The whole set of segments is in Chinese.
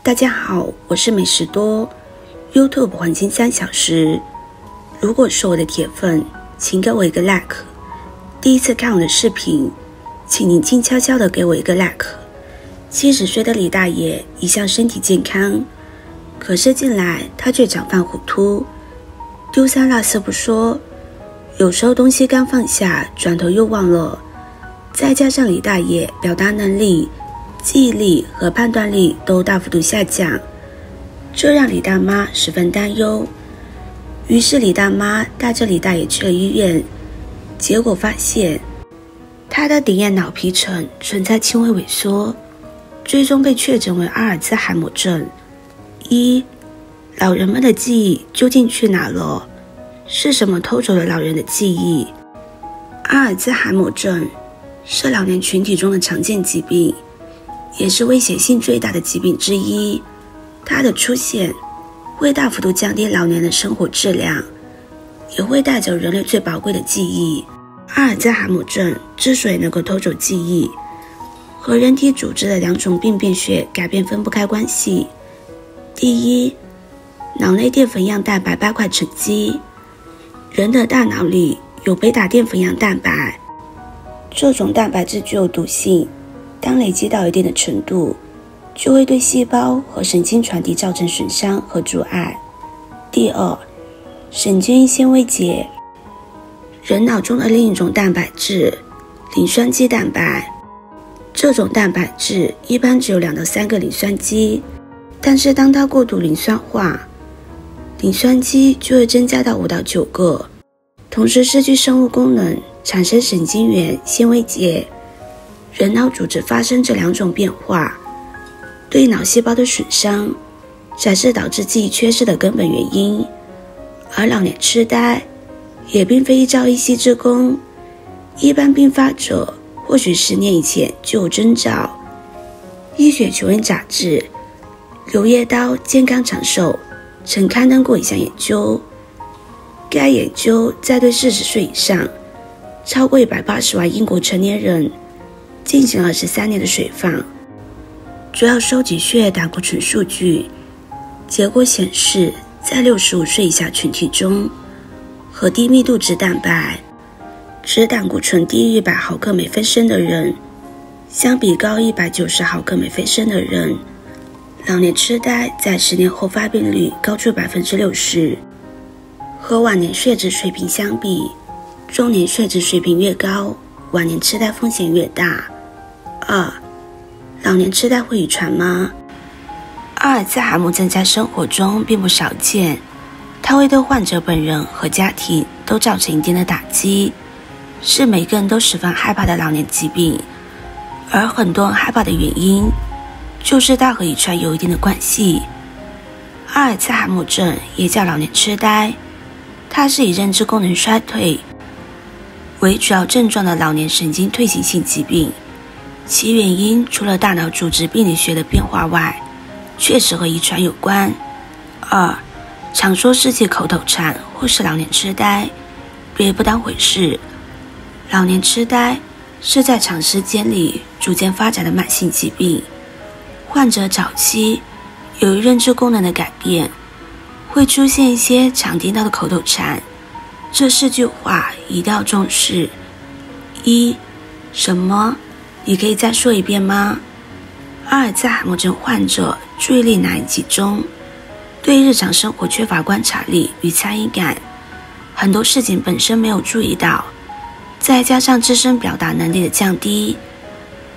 大家好，我是美食多 YouTube 黄金3小时。如果是我的铁粉，请给我一个 like。第一次看我的视频，请您静悄悄的给我一个 like。70岁的李大爷一向身体健康，可是近来他却长犯虎秃，丢三落四不说，有时候东西刚放下，转头又忘了。再加上李大爷表达能力、记忆力和判断力都大幅度下降，这让李大妈十分担忧。于是李大妈带着李大爷去了医院，结果发现他的顶叶脑皮层存在轻微萎缩，最终被确诊为阿尔兹海默症。老人们的记忆究竟去哪了？是什么偷走了老人的记忆？阿尔兹海默症是老年群体中的常见疾病，也是危险性最大的疾病之一。它的出现会大幅度降低老年的生活质量，也会带走人类最宝贵的记忆。阿尔兹海默症之所以能够偷走记忆，和人体组织的2种病变学改变分不开关系。第一，脑内淀粉样蛋白斑块沉积。人的大脑里有贝塔淀粉样蛋白，这种蛋白质具有毒性，当累积到一定的程度，就会对细胞和神经传递造成损伤和阻碍。第二，神经纤维结。人脑中的另一种蛋白质磷酸基蛋白，这种蛋白质一般只有2到3个磷酸基，但是当它过度磷酸化，磷酸基就会增加到5到9个，同时失去生物功能，产生神经元纤维结。人脑组织发生这2种变化，对脑细胞的损伤才是导致记忆缺失的根本原因。而老年痴呆也并非一朝一夕之功，一般并发者或许10年以前就有征兆。医学求人杂志《柳叶刀健康长寿》曾刊登过一项研究，该研究在对40岁以上超过180万英国成年人进行了23年的随访，主要收集血液胆固醇数据。结果显示，在65岁以下群体中，和低密度脂蛋白、脂胆固醇低于100毫克每分升的人，相比高190毫克每分升的人，老年痴呆在10年后发病率高出 60%。 和晚年血脂水平相比，中年血脂水平越高，晚年痴呆风险越大。老年痴呆会遗传吗？阿尔兹海默症在生活中并不少见，它会对患者本人和家庭都造成一定的打击，是每个人都十分害怕的老年疾病。而很多人害怕的原因，就是它和遗传有一定的关系。阿尔兹海默症也叫老年痴呆，它是以认知功能衰退为主要症状的老年神经退行性疾病，其原因除了大脑组织病理学的变化外，确实和遗传有关。常说世纪口头禅或是老年痴呆，别不当回事。老年痴呆是在长时间里逐渐发展的慢性疾病，患者早期由于认知功能的改变，会出现一些常听到的口头禅，这4句话一定要重视。什么？你可以再说一遍吗？阿尔兹海默症患者注意力难以集中，对日常生活缺乏观察力与参与感，很多事情本身没有注意到，再加上自身表达能力的降低，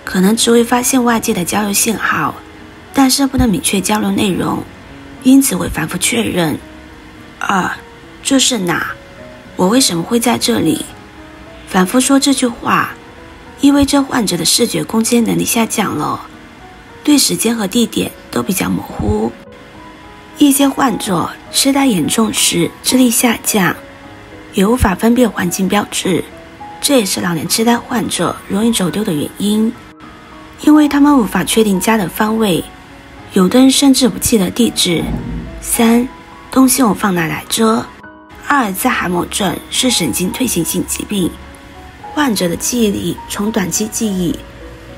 可能只会发现外界的交流信号，但是不能明确交流内容，因此会反复确认。这是哪？我为什么会在这里？反复说这句话，意味着患者的视觉空间能力下降了，对时间和地点都比较模糊。一些患者痴呆严重时智力下降，也无法分辨环境标志，这也是老年痴呆患者容易走丢的原因，因为他们无法确定家的方位，有的人甚至不记得地址。东西我放哪来着？阿尔兹海默症是神经退行性疾病，患者的记忆力从短期记忆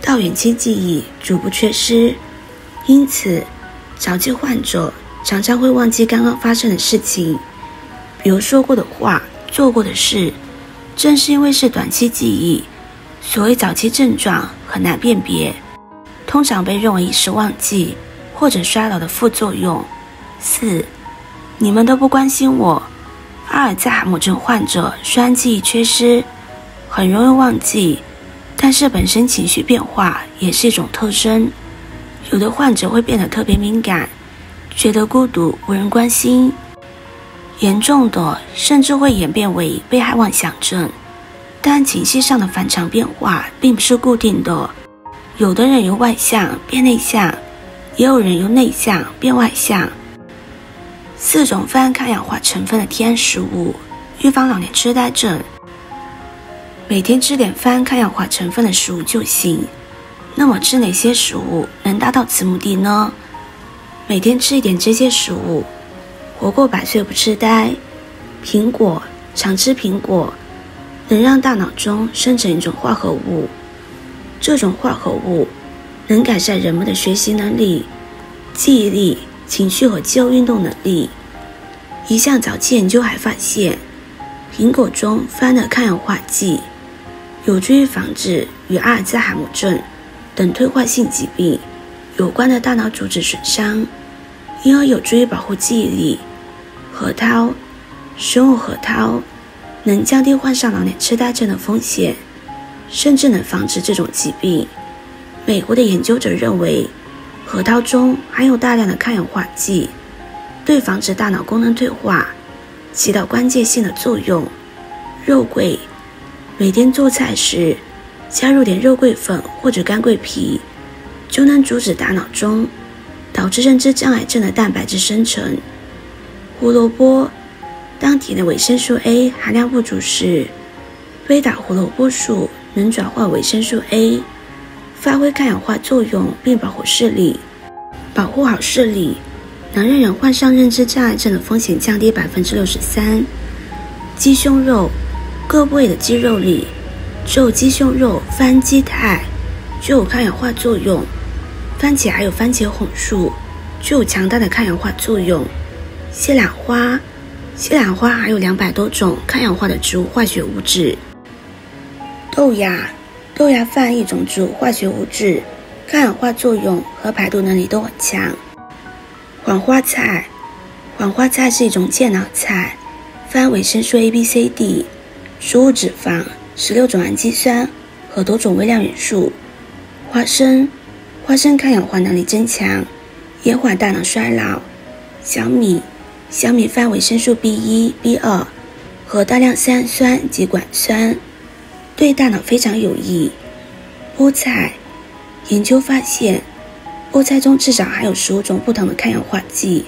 到远期记忆逐步缺失，因此早期患者常常会忘记刚刚发生的事情，比如说过的话、做过的事。正是因为是短期记忆，所谓早期症状很难辨别，通常被认为一时忘记或者衰老的副作用。4. 你们都不关心我。阿尔兹海默症患者虽然记忆缺失，很容易忘记，但是本身情绪变化也是一种特征。有的患者会变得特别敏感，觉得孤独无人关心，严重的甚至会演变为被害妄想症。但情绪上的反常变化并不是固定的，有的人由外向变内向，也有人由内向变外向。4种富含抗氧化成分的天然食物，预防老年痴呆症。每天吃点富含抗氧化成分的食物就行。那么吃哪些食物能达到此目的呢？每天吃一点这些食物，活过100岁不痴呆。苹果，常吃苹果，能让大脑中生成一种化合物，这种化合物能改善人们的学习能力、记忆力、情绪和肌肉运动能力。一项早期研究还发现，苹果中富含的抗氧化剂有助于防止与阿尔兹海默症等退化性疾病有关的大脑组织损伤，因而有助于保护记忆力。核桃，食用核桃能降低患上老年痴呆症的风险，甚至能防止这种疾病。美国的研究者认为，核桃中含有大量的抗氧化剂，对防止大脑功能退化起到关键性的作用。肉桂，每天做菜时加入点肉桂粉或者干桂皮，就能阻止大脑中导致认知障碍症的蛋白质生成。胡萝卜，当体内维生素 A 含量不足时，贝塔胡萝卜素能转化维生素 A， 发挥抗氧化作用并保护视力。保护好视力能让人患上认知障碍症的风险降低 63%。鸡胸肉，各部位的肌肉里只有鸡胸肉富含肌肽，具有抗氧化作用。番茄还有番茄红素，具有强大的抗氧化作用。西兰花，西兰花含有200多种抗氧化的植物化学物质。豆芽，豆芽富含一种植物化学物质，抗氧化作用和排毒能力都很强。黄花菜，黄花菜是一种健脑菜，富含维生素 A、B、C、D， 植物脂肪、16种氨基酸和多种微量元素。花生，花生抗氧化能力增强，延缓大脑衰老。小米，小米富含维生素 B1、B2 和大量色氨酸及管酸，对大脑非常有益。菠菜，研究发现，菠菜中至少含有15种不同的抗氧化剂。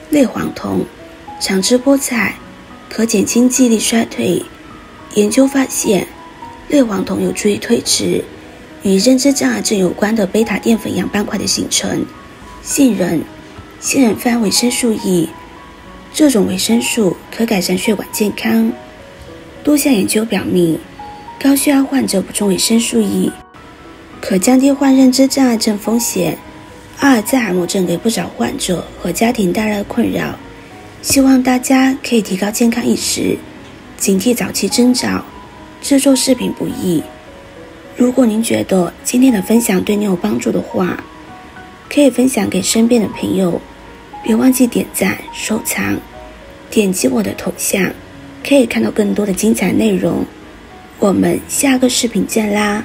类黄酮，常吃菠菜可减轻记忆力衰退。研究发现，类黄酮有助于推迟与认知障碍症有关的贝塔淀粉样斑块的形成。杏仁，杏仁富含维生素 E， 这种维生素可改善血管健康。多项研究表明，高血压患者补充维生素 E， 可降低患认知障碍症风险。阿尔兹海默症给不少患者和家庭带来的困扰，希望大家可以提高健康意识，警惕早期征兆。制作视频不易，如果您觉得今天的分享对你有帮助的话，可以分享给身边的朋友，别忘记点赞、收藏，点击我的头像，可以看到更多的精彩内容。我们下个视频见啦！